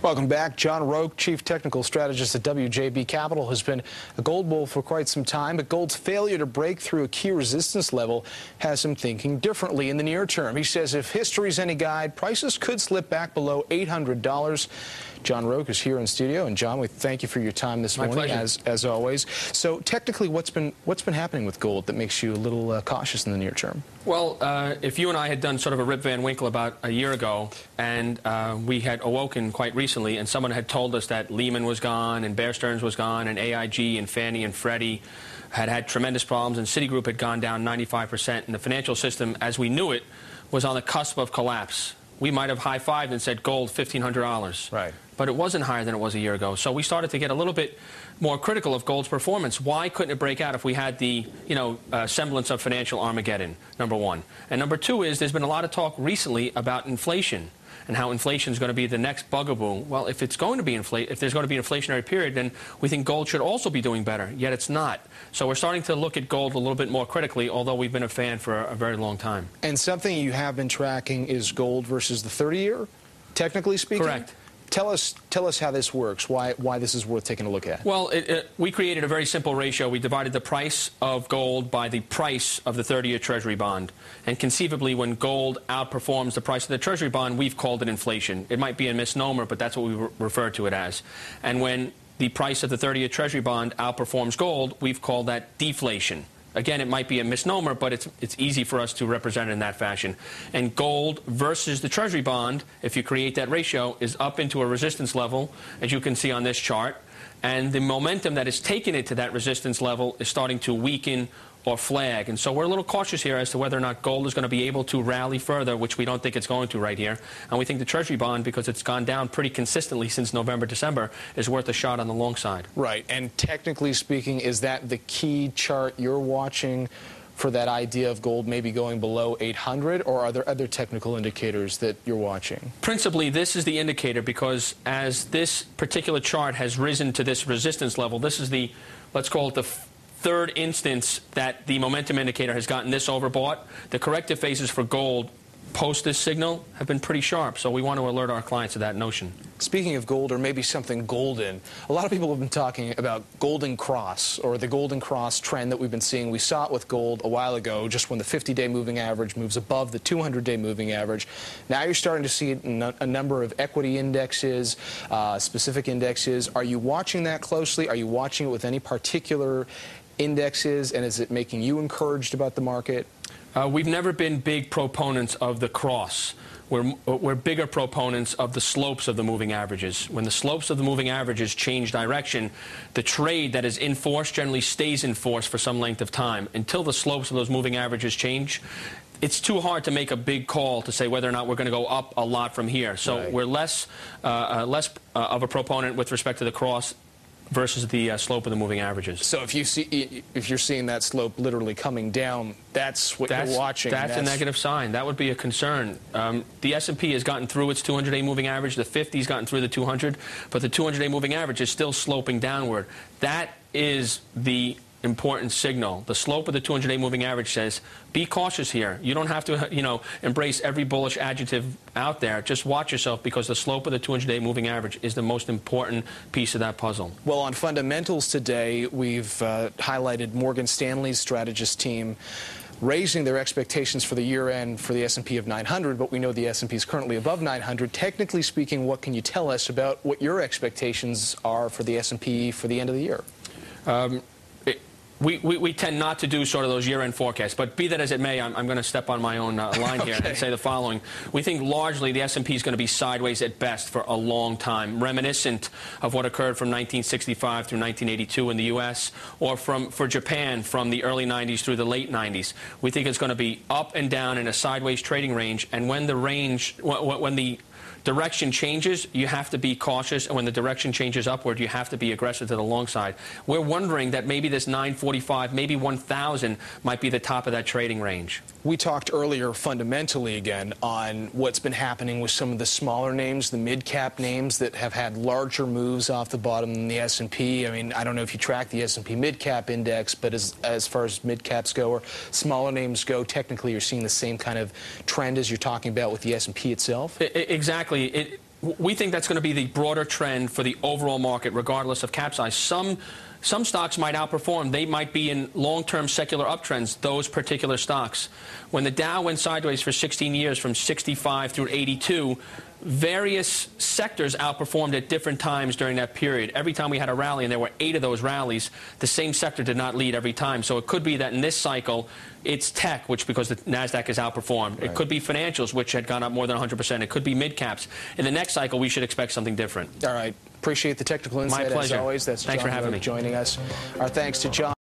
Welcome back. John Roque, Chief Technical Strategist at W.J.B. Capital, has been a gold bull for quite some time, but gold's failure to break through a key resistance level has him thinking differently in the near term. He says if history's any guide, prices could slip back below $800. John Roque is here in studio, and John, we thank you for your time this morning, as always. So technically, what's been happening with gold that makes you a little cautious in the near term? Well, if you and I had done sort of a Rip Van Winkle about a year ago, and we had awoken quite recently, and someone had told us that Lehman was gone, and Bear Stearns was gone, and AIG and Fannie and Freddie had tremendous problems, and Citigroup had gone down 95%, and the financial system, as we knew it, was on the cusp of collapse. We might have high-fived and said gold $1,500. Right. But it wasn't higher than it was a year ago. So we started to get a little bit more critical of gold's performance. Why couldn't it break out if we had the, semblance of financial Armageddon, number one? And number two is there's been a lot of talk recently about inflation and how inflation is going to be the next bugaboo. Well, if it's going to be if there's going to be an inflationary period, then we think gold should also be doing better. Yet it's not. So we're starting to look at gold a little bit more critically, although we've been a fan for a very long time. And something you have been tracking is gold versus the 30-year, technically speaking? Correct. Tell us how this works, why this is worth taking a look at. Well, we created a very simple ratio. We divided the price of gold by the price of the 30-year Treasury bond. And conceivably, when gold outperforms the price of the Treasury bond, we've called it inflation. It might be a misnomer, but that's what we refer to it as. And when the price of the 30-year Treasury bond outperforms gold, we've called that deflation. Again, it might be a misnomer, but it's easy for us to represent it in that fashion. And gold versus the Treasury bond, if you create that ratio, is up into a resistance level, as you can see on this chart. And the momentum that is taken it to that resistance level is starting to weaken or flag. And so we're a little cautious here as to whether or not gold is going to be able to rally further, which we don't think it's going to right here. And we think the Treasury bond, because it's gone down pretty consistently since November, December, is worth a shot on the long side. Right. And technically speaking, is that the key chart you're watching for that idea of gold maybe going below 800, or are there other technical indicators that you're watching? Principally, this is the indicator, because as this particular chart has risen to this resistance level, this is the, let's call it the third instance that the momentum indicator has gotten this overbought. The corrective phases for gold post this signal have been pretty sharp, so we want to alert our clients to that notion. Speaking of gold, or maybe something golden, a lot of people have been talking about golden cross, or the golden cross trend that we've been seeing. We saw it with gold a while ago, just when the 50-day moving average moves above the 200-day moving average. Now you're starting to see it in a number of equity indexes, specific indexes. Are you watching that closely? Are you watching it with any particular indexes, and is it making you encouraged about the market? We've never been big proponents of the cross. We're bigger proponents of the slopes of the moving averages. When the slopes of the moving averages change direction, the trade that is in force generally stays in force for some length of time. Until the slopes of those moving averages change, it's too hard to make a big call to say whether or not we're going to go up a lot from here. So right. We're less of a proponent with respect to the cross versus the slope of the moving averages. So if you're seeing that slope literally coming down, that's what you're watching. That's a negative sign. That would be a concern. The S&P has gotten through its 200-day moving average. The 50's gotten through the 200, but the 200-day moving average is still sloping downward. That is the important signal. The slope of the 200-day moving average says, be cautious here. You don't have to, embrace every bullish adjective out there. Just watch yourself, because the slope of the 200-day moving average is the most important piece of that puzzle. Well, on fundamentals today, we've highlighted Morgan Stanley's strategist team raising their expectations for the year-end for the S&P of 900, but we know the S&P is currently above 900. Technically speaking, what can you tell us about what your expectations are for the S&P for the end of the year? We tend not to do sort of those year-end forecasts, but be that as it may, I'm going to step on my own line here and say the following. We think largely the S&P is going to be sideways at best for a long time, reminiscent of what occurred from 1965 through 1982 in the U.S., or for Japan from the early 90s through the late 90s. We think it's going to be up and down in a sideways trading range, and when the direction changes, you have to be cautious, and when the direction changes upward, you have to be aggressive to the long side. We're wondering that maybe this 945, maybe 1,000 might be the top of that trading range. We talked earlier fundamentally again on what's been happening with some of the smaller names, the mid-cap names that have had larger moves off the bottom than the S&P. I mean, I don't know if you track the S&P mid-cap index, but as far as mid-caps go or smaller names go, technically you're seeing the same kind of trend as you're talking about with the S&P itself? Exactly. We think that's going to be the broader trend for the overall market, regardless of cap size. Some stocks might outperform. They might be in long-term secular uptrends, those particular stocks. When the Dow went sideways for 16 years, from 65 through 82, various sectors outperformed at different times during that period. Every time we had a rally, and there were 8 of those rallies, the same sector did not lead every time. So it could be that in this cycle, it's tech, which because the NASDAQ has outperformed. Right. It could be financials, which had gone up more than 100%. It could be mid-caps. In the next cycle, we should expect something different. All right. Appreciate the technical insight. My pleasure. As always. That's Thanks John for having Roque me. joining us. Our thanks to John.